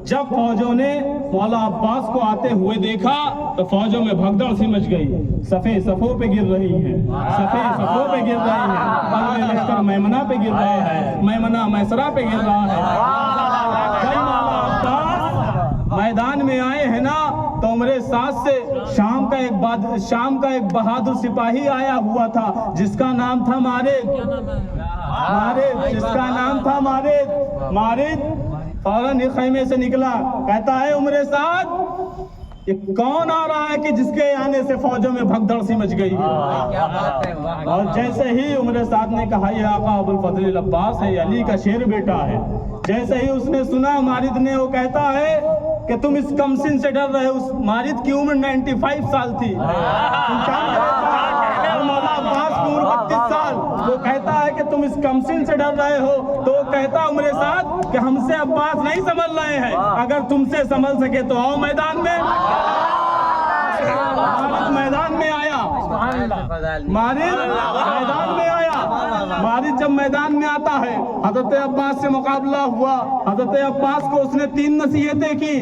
जब फौजों ने मौला अब्बास को आते हुए देखा तो फौजों में भगदड़ सी मच गई। सफ़े सफ़ों पे गिर रही हैं, सफ़े सफ़ों पे गिर रही हैं, पलवे लश्कर मैमना पे गिर रहा है, मैमना मैसरा पे गिर रहा है। जब मौला अब्बास मैदान में आए हैं ना तो उम्रे साथ से शाम का एक बहादुर सिपाही आया हुआ था जिसका नाम था मारिद, जिसका नाम था मारिद फौरन ही खैमे से निकला, कहता है उम्रे साथ ये कौन आ रहा है कि जिसके आने से फौजों में भगदड़ सी मच गई है। और जैसे ही उम्रे साथ ने कहा ये आका अबुल फजल अब्बास है, अली का शेर बेटा है, जैसे ही उसने सुना मारिद ने, वो कहता है कि तुम इस कमसिन से डर रहे हो। उस मारिद की उम्र 95 साल थी, मौला अब्बास की उम्र 32 साल। वो कहता है कि तुम इस कमसिन से डर रहे हो, तो कहता उम्रे साथ कि हमसे अब्बास नहीं संभल रहे हैं, अगर तुमसे संभल सके तो आओ मैदान में। मैदान में आया, मारिद मैदान में आया। मारिद जब मैदान में आता है, हजरत अब्बास से मुकाबला हुआ। हजरत अब्बास को उसने 3 नसीहतें की।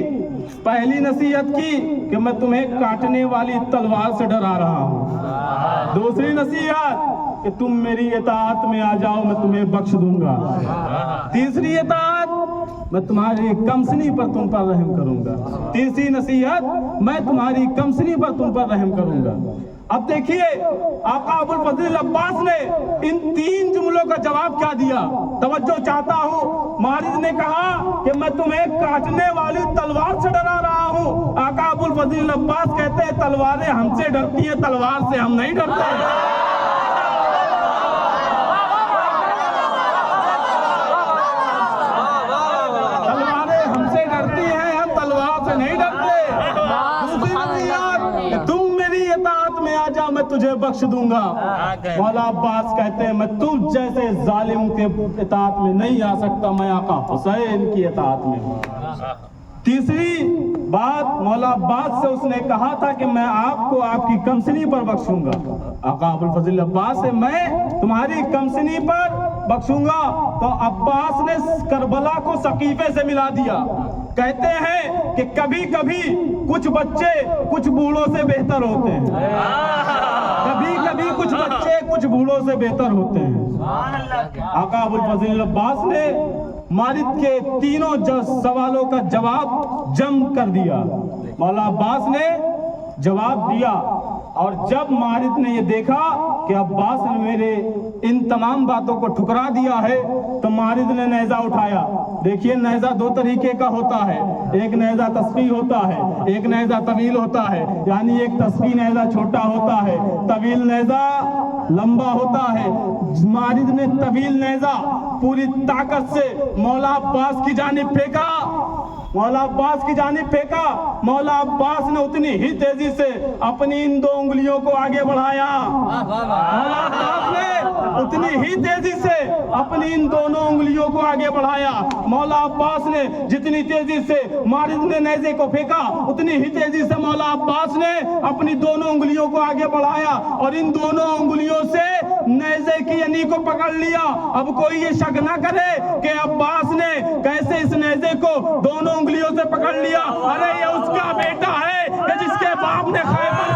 पहली नसीहत की कि मैं तुम्हें काटने वाली तलवार से डरा रहा हूँ। दूसरी नसीहत कि तुम मेरी इताअत में आ जाओ, मैं तुम्हें बख्श दूंगा। तीसरी इताअत, मैं तुम्हारी कमसनी पर तुम पर रहम करूंगा। तीसरी नसीहत, मैं तुम्हारी कमसनी पर तुम पर रहम करूंगा। अब देखिए आका अबुल फजल अब्बास ने इन 3 जुमलों का जवाब क्या दिया, तवज्जो चाहता हूँ। मारिद ने कहा कि मैं तुम्हें काटने वाली तलवार से डरा रहा हूँ। आका अबुल फजल अब्बास कहते हैं तलवारें हमसे डरती हैं, तलवार से हम नहीं डरते। मैं तुझे बख्श दूंगा। मौला अब्बास कहते हैं मैं तुम जैसे जालिम के इताअत में नहीं आ सकता, मैं आका हुसैन की इताअत में हूँ। तीसरी बात, मौला अब्बास से उसने कहा था कि मैं आपको आपकी कमसनी पर बख्शूंगा। आका अबुल फजल अब्बास से मैं तुम्हारी कमसनी पर बख्शूंगा। तो अब्बास ने करबला को सकीफे से मिला दिया। कहते हैं कि कभी कभी कुछ बच्चे कुछ बूढ़ों से बेहतर होते हैं, कभी कभी कुछ बच्चे कुछ बूढ़ों से बेहतर होते हैं। आका अबुल फजल अब्बास ने मारिद के तीनों सवालों का जवाब जम कर दिया। मौला अब्बास ने जवाब दिया, और जब मारिद ने ये देखा कि अब्बास ने मेरे इन तमाम बातों को ठुकरा दिया है, तो मारिद ने नेज़ा उठाया। देखिए नेज़ा 2 तरीके का होता है, एक नेज़ा तस्बीह होता है, एक नेज़ा तवील होता है। यानी एक तस्बीह नेज़ा छोटा होता है, तवील नेज़ा लंबा होता है। मारिद ने तवील नेज़ा पूरी ताकत से मौला अब्बास की जानिब फेंका, मौला अब्बास की जानिब फेंका। मौला अब्बास ने उतनी ही तेजी से अपनी इन 2 उंगलियों को आगे बढ़ाया। मौला अब्बास ने उतनी ही तेजी से अपनी इन दोनों उंगलियों को आगे बढ़ाया। मौला अब्बास ने जितनी तेजी से मारिद ने नेज़े को फेंका, उतनी ही तेजी से मौला अब्बास ने अपनी दोनों उंगलियों को आगे बढ़ाया और इन दोनों उंगलियों से नेज़े की यानी को पकड़ लिया। अब कोई ये शक ना करे कि अब्बास ने कैसे इस नेज़े को दोनों उंगलियों से पकड़ लिया। अरे ये उसका बेटा है कि जिसके बाप ने हैदरी